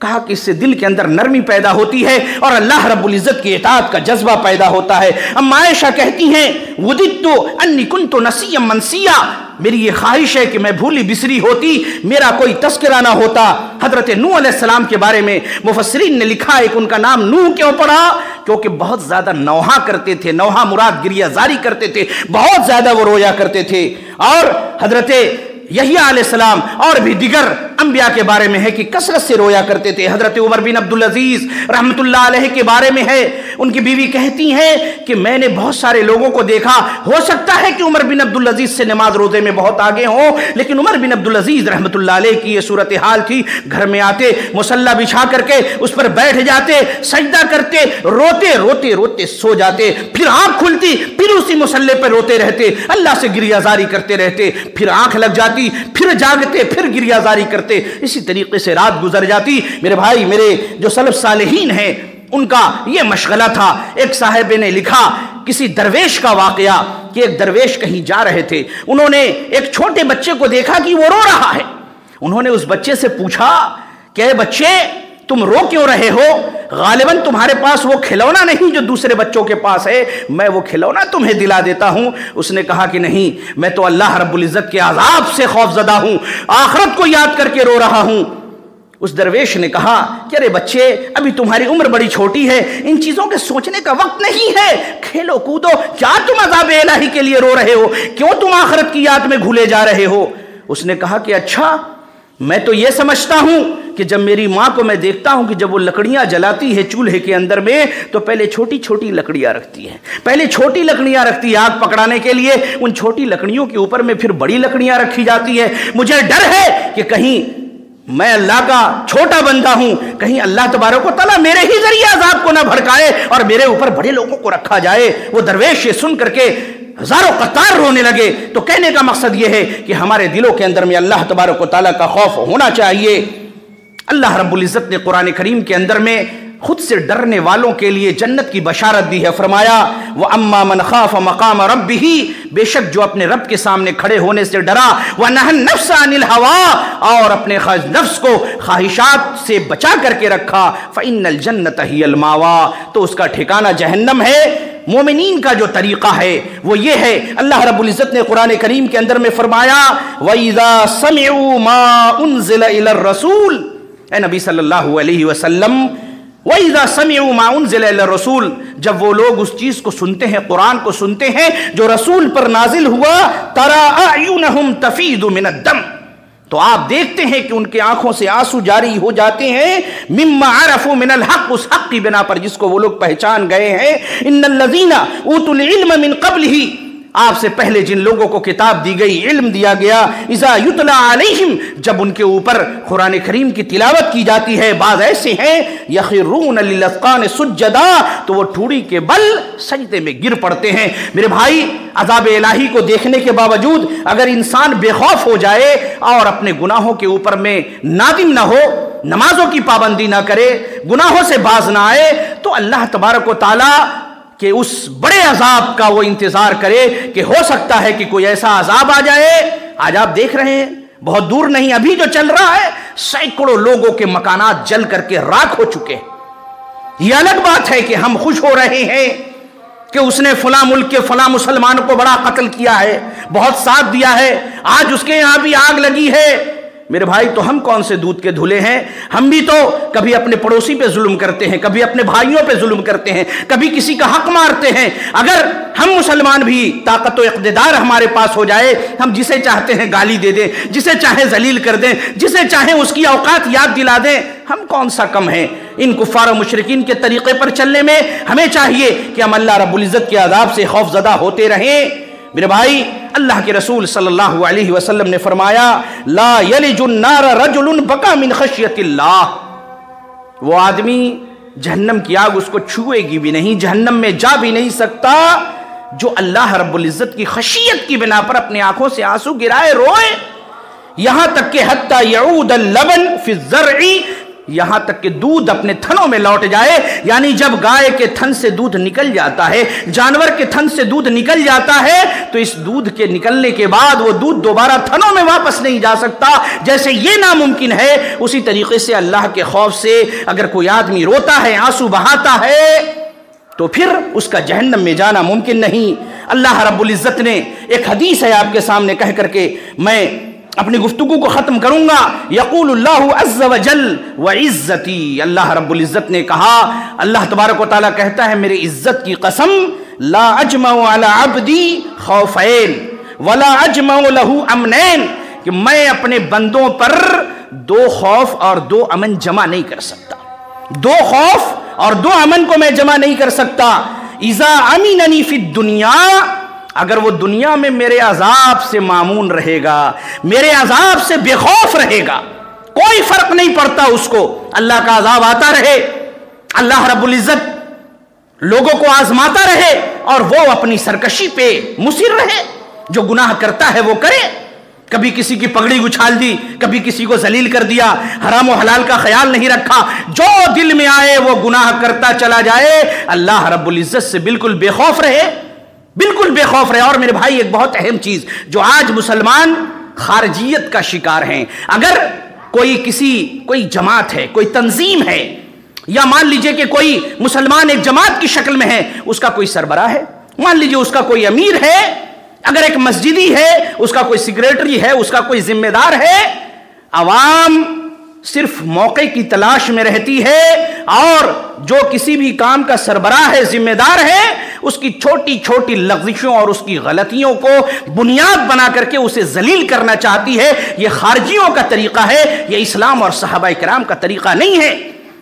کہا کہ اس سے دل کے اندر نرمی پیدا ہوتی ہے اور اللہ رب العزت کی اطاعت کا جذبہ پیدا ہوتا ہے۔ اما عائشہ کہتی ہیں، وددت انی کنت نسیا منسیا، میری یہ خواہش ہے کہ میں بھولی بسری ہوتی، میرا کوئی تذکرہ نہ ہوتا۔ حضرت نوح علیہ السلام کے بارے میں مفسرین نے لکھا ہے کہ ان کا نام نوح کیوں پڑا؟ کیونکہ بہت زیادہ نوحہ کرتے تھے، نوحہ مراد گریہ زاری کرتے تھے، بہت زیادہ وہ رویا کرتے تھے۔ اور حضرت یحییٰ علیہ السلام اور بھی دیگر انبیاء کے بارے میں ہے کہ کثرت سے رویا کرتے تھے۔ حضرت عمر بن عبدالعزیز رحمت اللہ علیہ کے بارے میں ہے، ان کی بیوی کہتی ہیں کہ میں نے بہت سارے لوگوں کو دیکھا، ہو سکتا ہے کہ عمر بن عبدالعزیز سے نماز روزے میں بہت آگے ہوں، لیکن عمر بن عبدالعزیز رحمت اللہ علیہ کی یہ صورتحال تھی، گھر میں آتے مصلی بچھا کر کے اس پر بیٹھ جاتے، سجدہ کرتے، روتے روتے روتے سو جاتے، پھر آنکھ کھلتی، پھر اسی مصلی پر روتے رہتے، اللہ سے گریہ زاری کرتے رہتے، پھر آنکھ لگ جاتی، پھر جاگتے، پھر گریہ زاری کرتے، اسی طریقے سے رات گزر جاتی۔ میرے بھائی، میرے جو سلف صالحین ہیں ان کا یہ مشغلہ تھا۔ ایک صاحب نے لکھا کسی درویش کا واقعہ کہ ایک درویش کہیں جا رہے تھے، انہوں نے ایک چھوٹے بچے کو دیکھا کہ وہ رو رہا ہے۔ انہوں نے اس بچے سے پوچھا کہ اے بچے، تم رو کیوں رہے ہو؟ غالباً تمہارے پاس وہ کھلونا نہیں جو دوسرے بچوں کے پاس ہے، میں وہ کھلونا تمہیں دلا دیتا ہوں۔ اس نے کہا کہ نہیں، میں تو اللہ رب العزت کے عذاب سے خوف زدہ ہوں، آخرت کو یاد کر کے رو رہا ہوں۔ اس درویش نے کہا کہ ارے بچے، ابھی تمہاری عمر بڑی چھوٹی ہے، ان چیزوں کے سوچنے کا وقت نہیں ہے، کھیلو کودو، کیا تم عذاب الہی کے لیے رو رہے ہو؟ کیوں تم آخرت کی یاد میں گھلے جا رہے ہو؟ اس نے کہا کہ اچھا، میں تو یہ سمجھتا ہوں کہ جب میری ماں کو میں دیکھتا ہوں کہ جب وہ لکڑیاں جلاتی ہے چولہے کے اندر میں، تو پہلے چھوٹی چھوٹی لکڑیاں رکھتی ہے، پہلے چھوٹی لکڑیاں رکھتی ہے آگ پکڑانے کے لیے، ان چھوٹی لکڑیوں کے اوپر میں پھر بڑی لکڑیاں رکھی جاتی ہے۔ مجھے ڈر ہے کہ کہیں میں اللہ کا چھوٹا بندہ ہوں، کہیں اللہ تبارک و تعالیٰ میرے ہی ذریعے عذاب کو نہ بھڑکائے اور میرے اوپر بڑے لوگوں کو رکھا جائے۔ وہ درویش یہ سن کر کے ہزاروں قطار رونے لگے۔ تو کہنے کا مقصد یہ ہے کہ ہمارے دلوں کے اندر میں اللہ تبارک و تعالیٰ کا خوف ہونا چاہیے۔ اللہ رب العزت نے قرآن کریم کے اندر میں خود سے ڈرنے والوں کے لیے جنت کی بشارت دی ہے، فرمایا وَأَمَّا مَنْ خَافَ مَقَامَ رَبِّهِ، بے شک جو اپنے رب کے سامنے کھڑے ہونے سے ڈرا، وَنَهَى النَّفْسَ عَنِ الْهَوَىٰ، اور اپنے نفس کو خواہشات سے بچا کر کے رکھا، فَإِنَّ الْجَنَّةَ هِيَ الْمَأْوَىٰ، تو اس کا ٹھکانہ جہنم ہے۔ مومنین کا جو طریقہ ہے وہ یہ ہے، اللہ رب العزت نے قرآن کریم کے اندر میں فرمایا وَإِذَا سَمِعُوا مَا أُنزِلَ إِلَى الرَّسُولِ، اے نبی صلی اللہ علیہ وسلم، وَإِذَا سَمِعُوا مَا أُنزِلَ إِلَى الرَّسُولِ، جب وہ لوگ اس چیز کو سنتے ہیں، قرآن کو سنتے ہیں جو رسول پر نازل ہوا، تَرَىٰ أَعْيُنَهُمْ تَفِيضُ مِنَ الدَّمِ، تو آپ دیکھتے ہیں کہ ان کے آنکھوں سے آنسو جاری ہو جاتے ہیں، مما عرفوا من الحق، اس حق کی بنا پر جس کو وہ لوگ پہچان گئے ہیں۔ ان الذین اوتوا العلم من قبلہ، آپ سے پہلے جن لوگوں کو کتاب دی گئی، علم دیا گیا، اذا یتلی علیہم، جب ان کے اوپر قرآن کریم کی تلاوت کی جاتی ہے، بعض ایسے ہیں یخرون للاذقان سجدا، تو وہ ٹھوڑی کے بل سجدے میں گر پڑتے ہیں۔ میرے بھائی، عذاب الہی کو دیکھنے کے باوجود اگر انسان بے خوف ہو جائے اور اپنے گناہوں کے اوپر میں نادم نہ ہو، نمازوں کی پابندی نہ کرے، گناہوں سے باز نہ آئے، تو اللہ تبارک و تعالی کہ اس بڑے عذاب کا وہ انتظار کرے کہ ہو سکتا ہے کہ کوئی ایسا عذاب آ جائے۔ آج آپ دیکھ رہے ہیں، بہت دور نہیں، ابھی جو چل رہا ہے، سینکڑوں لوگوں کے مکانات جل کر کے راکھ ہو چکے ہیں۔ یہ الگ بات ہے کہ ہم خوش ہو رہے ہیں کہ اس نے فلاں ملک کے فلاں مسلمان کو بڑا قتل کیا ہے، بہت ساتھ دیا ہے، آج اس کے یہاں بھی آگ لگی ہے۔ میرے بھائی، تو ہم کون سے دودھ کے دھلے ہیں؟ ہم بھی تو کبھی اپنے پڑوسی پہ ظلم کرتے ہیں، کبھی اپنے بھائیوں پہ ظلم کرتے ہیں، کبھی کسی کا حق مارتے ہیں۔ اگر ہم مسلمان بھی طاقت و اقتدار ہمارے پاس ہو جائے، ہم جسے چاہتے ہیں گالی دے دیں، جسے چاہیں ذلیل کر دیں، جسے چاہیں اس کی اوقات یاد دلا دیں، ہم کون سا کم ہیں؟ ان کفار و مشرکین کے طریقے پر چلنے میں ہمیں چاہیے کہ ہم اللہ رب العزت کے عذاب سے خوف زدہ ہوتے رہیں۔ میرے بھائی، اللہ کے رسول صلی اللہ علیہ وسلم نے فرمایا لا یلج النار رجل بکا من خشیت اللہ، وہ آدمی جہنم کی آگ اس کو چھوئے گی بھی نہیں، جہنم میں جا بھی نہیں سکتا جو اللہ رب العزت کی خشیت کی بنا پر اپنے آنکھوں سے آنسو گرائے، روئے، یہاں تک کہ حتی یعود اللبن فی الزرع، یہاں تک کہ دودھ اپنے تھنوں میں لوٹ جائے، یعنی جب گائے کے تھن سے دودھ نکل جاتا ہے، جانور کے تھن سے دودھ نکل جاتا ہے، تو اس دودھ کے نکلنے کے بعد وہ دودھ دوبارہ تھنوں میں واپس نہیں جا سکتا۔ جیسے یہ ناممکن ہے، اسی طریقے سے اللہ کے خوف سے اگر کوئی آدمی روتا ہے، آنسو بہاتا ہے، تو پھر اس کا جہنم میں جانا ممکن نہیں۔ اللہ رب العزت نے ایک حدیث ہے آپ کے سامنے کہہ کر کے میں اپنی گفتگو کو ختم کروں گا۔ یقول اللہ عز وجل وعزتی، اللہ رب العزت نے کہا، اللہ تبارک و تعالیٰ کہتا ہے میرے عزت کی قسم، لا اجمع علی عبدی خوفین ولا اجمع له امنین، کہ میں اپنے بندوں پر دو خوف اور دو امن جمع نہیں کر سکتا، دو خوف اور دو امن کو میں جمع نہیں کر سکتا۔ اذا امننی فی الدنیا، اگر وہ دنیا میں میرے عذاب سے مامون رہے گا، میرے عذاب سے بے خوف رہے گا، کوئی فرق نہیں پڑتا اس کو، اللہ کا عذاب آتا رہے، اللہ رب العزت لوگوں کو آزماتا رہے اور وہ اپنی سرکشی پہ مصر رہے، جو گناہ کرتا ہے وہ کرے، کبھی کسی کی پگڑی اچھال دی، کبھی کسی کو ذلیل کر دیا، حرام و حلال کا خیال نہیں رکھا، جو دل میں آئے وہ گناہ کرتا چلا جائے، اللہ رب العزت سے بالکل بے خوف رہے، بالکل بے خوف رہے۔ اور میرے بھائی، ایک بہت اہم چیز جو آج مسلمان خارجیت کا شکار ہیں، اگر کوئی جماعت ہے، کوئی تنظیم ہے، یا مان لیجئے کہ کوئی مسلمان ایک جماعت کی شکل میں ہے، اس کا کوئی سربراہ ہے، مان لیجئے اس کا کوئی امیر ہے، اگر ایک مسجدی ہے، اس کا کوئی سیکریٹری ہے، اس کا کوئی ذمہ دار ہے، عوام صرف موقع کی تلاش میں رہتی ہے، اور جو کسی بھی کام کا سربراہ ہے، ذمہ دار ہے، اس کی چھوٹی چھوٹی لغزشوں اور اس کی غلطیوں کو بنیاد بنا کر کے اسے ذلیل کرنا چاہتی ہے۔ یہ خارجیوں کا طریقہ ہے، یہ اسلام اور صحابہ کرام کا طریقہ نہیں ہے۔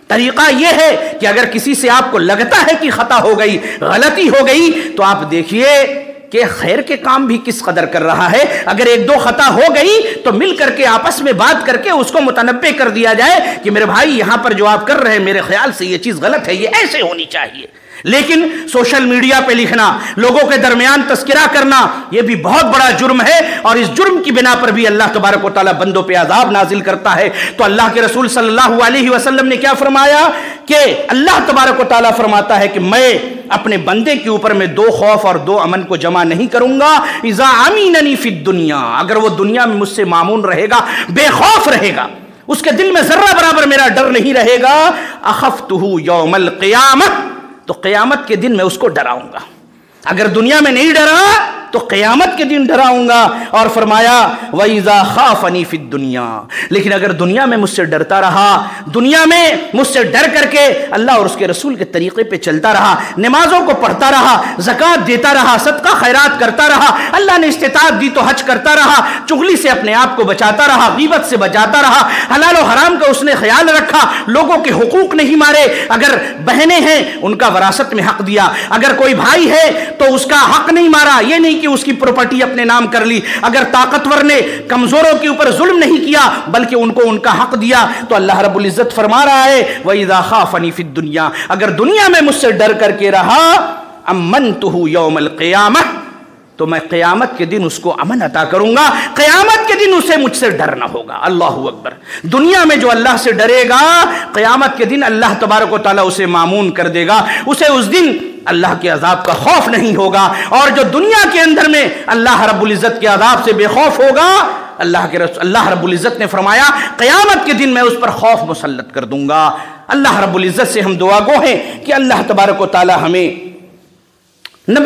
طریقہ یہ ہے کہ اگر کسی سے آپ کو لگتا ہے کہ خطا ہو گئی، غلطی ہو گئی، تو آپ دیکھیے کہ خیر کے کام بھی کس قدر کر رہا ہے. اگر ایک دو خطا ہو گئی تو مل کر کے آپس میں بات کر کے اس کو متنبع کر دیا جائے کہ میرے بھائی یہاں پر جو آپ کر رہے ہیں میرے خیال سے یہ چیز غلط ہے, یہ ایسے ہونی چاہیے. لیکن سوشل میڈیا پہ لکھنا, لوگوں کے درمیان تذکرہ کرنا, یہ بھی بہت بڑا جرم ہے, اور اس جرم کی بنا پر بھی اللہ تبارک و تعالیٰ بندوں پہ عذاب نازل کرتا ہے. تو اللہ کے رسول صلی اللہ علیہ وسلم نے کیا فرمایا کہ اللہ تبارک و تعالیٰ فرماتا ہے کہ میں اپنے بندے کے اوپر میں 2 خوف اور 2 امن کو جمع نہیں کروں گا. اذا امیننی فی الدنیا, اگر وہ دنیا میں مجھ سے مامون رہے گا, بے خوف رہے گا, اس کے دل میں ذرہ برابر میرا ڈر نہیں رہے گا, اخفتہ یوم القیامہ, تو قیامت کے دن میں اس کو ڈراؤں گا. اگر دنیا میں نہیں ڈرا تو قیامت کے دن ڈراؤں گا. اور فرمایا وَإِذَا خَافَنِي فِي الدُّنْيَا, لیکن اگر دنیا میں مجھ سے ڈرتا رہا, دنیا میں مجھ سے ڈر کر کے اللہ اور اس کے رسول کے طریقے پہ چلتا رہا, نمازوں کو پڑھتا رہا, زکوٰۃ دیتا رہا, صدقہ خیرات کرتا رہا, اللہ نے استطاعت دی تو حج کرتا رہا, چغلی سے اپنے آپ کو بچاتا رہا, غیبت سے بچاتا رہا, حلال و حرام کا اس نے خیال رکھا, لوگوں کے حقوق نہیں مارے, اگر بہنیں ہیں ان کا وراثت میں حق دیا, اگر کوئی بھائی ہے تو اس کا حق نہیں مارا, یہ نہیں کہ اس کی پراپرٹی اپنے نام کر لی, اگر طاقتور نے کمزوروں کے اوپر ظلم نہیں کیا بلکہ ان کو ان کا حق دیا, تو اللہ رب العزت فرما رہا ہے وَإِذَا خَافَنِي فِي الدُّنْيَا, اگر دنیا میں مجھ سے ڈر کر کے رہا, أَمَّنْتُهُ يَوْمَ الْقِيَامَةِ, تو میں قیامت کے دن اس کو امن عطا کروں گا, قیامت کے دن اسے مجھ سے ڈر نہ ہوگا. اللہ اکبر. دنیا میں جو اللہ سے ڈرے گا, قیامت کے دن اللہ تبارک و تعالیٰ اسے مامون کر دے گا, اسے اس دن اللہ کے عذاب کا خوف نہیں ہوگا. اور جو دنیا کے اندر میں اللہ رب العزت کے عذاب سے بے خوف ہوگا, اللہ رب العزت نے فرمایا قیامت کے دن میں اس پر خوف مسلط کر دوں گا. اللہ رب العزت سے ہم دعا گو ہیں کہ اللہ تبارک و تعالیٰ ہمیں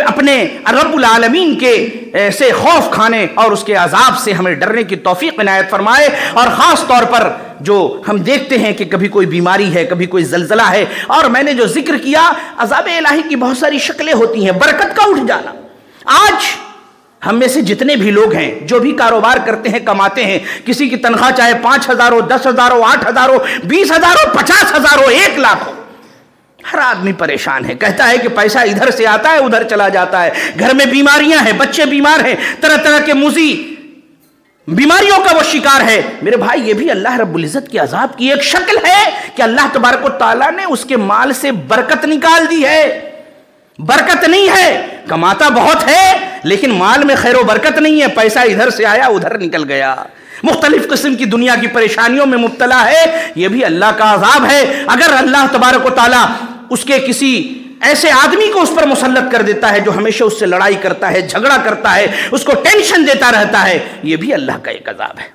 اپنے رب العالمین کے سے خوف کھانے اور اس کے عذاب سے ہمیں ڈرنے کی توفیق عنایت فرمائے. اور خاص طور پر جو ہم دیکھتے ہیں کہ کبھی کوئی بیماری ہے, کبھی کوئی زلزلہ ہے, اور میں نے جو ذکر کیا عذاب الہی کی بہت ساری شکلیں ہوتی ہیں, برکت کا اٹھ جانا. آج ہم میں سے جتنے بھی لوگ ہیں جو بھی کاروبار کرتے ہیں, کماتے ہیں, کسی کی تنخواہ چاہے 5,000 ہو, 10,000 ہو, 8,000 ہو, 20,000 ہو, 50,000 ہو, 1 لاکھ ہو, ہر آدمی پریشان ہے. کہتا ہے کہ پیسہ ادھر سے آتا ہے ادھر چلا جاتا ہے, گھر میں بیماریاں ہیں, بچے بیمار ہیں, طرح طرح کے موذی بیماریوں کا وہ شکار ہے. میرے بھائی یہ بھی اللہ رب العزت کے عذاب کی ایک شکل ہے کہ اللہ تبارک و تعالیٰ نے اس کے مال سے برکت نکال دی ہے. برکت نہیں ہے, کماتا بہت ہے لیکن مال میں خیر و برکت نہیں ہے, پیسہ ادھر سے آیا ادھر نکل گیا, مختلف قسم کی دنیا کی پریشانیوں میں مبتلا ہے. یہ بھی اللہ کا عذاب ہے. اگر اللہ تبارک و تعالیٰ اس کے کسی ایسے آدمی کو اس پر مسلط کر دیتا ہے جو ہمیشہ اس سے لڑائی کرتا ہے, جھگڑا کرتا ہے, اس کو ٹینشن دیتا رہتا ہے, یہ بھی اللہ کا ایک عذاب ہے.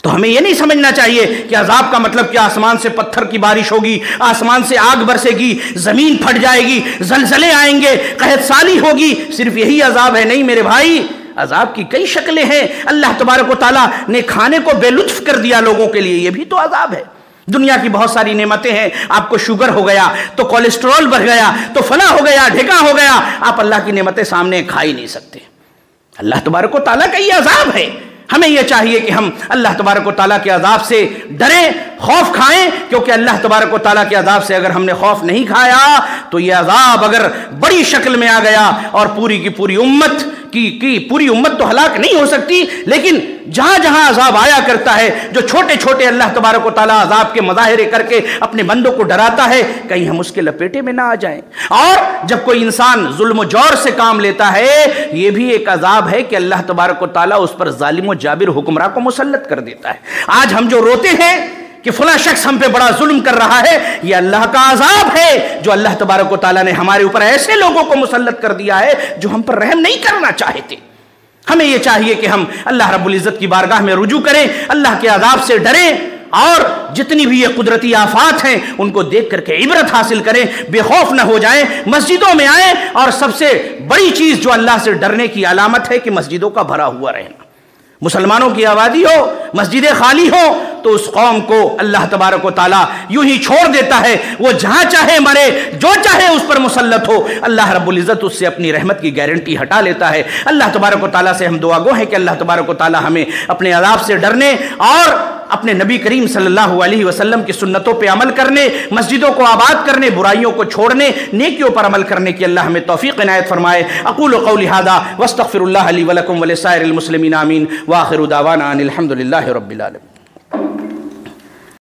تو ہمیں یہ نہیں سمجھنا چاہیے کہ عذاب کا مطلب کہ آسمان سے پتھر کی بارش ہوگی, آسمان سے آگ برسے گی, زمین پھٹ جائے گی, زلزلے آئیں گے, قحط سالی ہوگی, صرف یہی عذاب ہے. نہیں میرے بھائی, عذاب کی کئی شکلیں ہیں. اللہ تبارک و تعالیٰ نے کھانے کو بے لطف کر دیا لوگوں کے لیے, یہ بھی تو عذاب ہے. دنیا کی بہت ساری نعمتیں ہیں, آپ کو شوگر ہو گیا تو کولیسٹرول بڑھ گیا تو فلاں ہو گیا, ڈھکا ہو گیا, آپ اللہ کی نعمتیں سامنے کھا ہی نہیں سکتے. اللہ تبارک و تعالیٰ کا یہ عذاب ہے. ہمیں یہ چاہیے کہ ہم اللہ تبارک و تعالیٰ کے عذاب سے ڈریں, خوف کھائیں, کیونکہ اللہ تبارک و تعالیٰ کے عذاب سے اگر ہم نے خوف نہیں کھایا تو یہ عذاب اگر بڑی شکل میں آ گیا اور پوری کی پوری امت کی پوری امت تو ہلاک نہیں ہو سکتی, لیکن جہاں جہاں عذاب آیا کرتا ہے, جو چھوٹے چھوٹے اللہ تبارک و تعالیٰ عذاب کے مظاہرے کر کے اپنے بندوں کو ڈراتا ہے, کہیں ہم اس کے لپیٹے میں نہ آ جائیں. اور جب کوئی انسان ظلم و جور سے کام لیتا ہے, یہ بھی ایک عذاب ہے کہ اللہ تبارک و تعالیٰ اس پر ظالم و جابر حکمراں کو مسلط کر دیتا ہے. آج ہم جو روتے ہیں کہ فلاں شخص ہم پہ بڑا ظلم کر رہا ہے, یہ اللہ کا عذاب ہے جو اللہ تبارک و تعالیٰ نے ہمارے اوپر ایسے لوگوں کو مسلط کر دیا ہے جو ہم پر رحم نہیں کرنا چاہتے. ہمیں یہ چاہیے کہ ہم اللہ رب العزت کی بارگاہ میں رجوع کریں, اللہ کے عذاب سے ڈریں, اور جتنی بھی یہ قدرتی آفات ہیں ان کو دیکھ کر کے عبرت حاصل کریں, بے خوف نہ ہو جائیں, مسجدوں میں آئیں. اور سب سے بڑی چیز جو اللہ سے ڈرنے کی علامت ہے کہ مسجدوں کا بھرا ہوا رہنا. مسلمانوں کی آبادی ہو, مسجدیں خالی ہو, تو اس قوم کو اللہ تبارک و تعالیٰ یوں ہی چھوڑ دیتا ہے, وہ جہاں چاہے مرے, جو چاہے اس پر مسلط ہو, اللہ رب العزت اس سے اپنی رحمت کی گارنٹی ہٹا لیتا ہے. اللہ تبارک و تعالیٰ سے ہم دعا گو ہیں کہ اللہ تبارک و تعالیٰ ہمیں اپنے عذاب سے ڈرنے اور اپنے نبی کریم صلی اللہ علیہ وسلم کی سنتوں پہ عمل کرنے، مسجدوں کو آباد کرنے، برائیوں کو چھوڑنے، نیکیوں پر عمل کرنے کی اللہ ہمیں توفیق عنایت فرمائے۔ اقول قولی ھذا واستغفر اللہ لی ولکم ولسائر المسلمین آمین، وآخر دعوانا ان الحمد للہ رب العالمین۔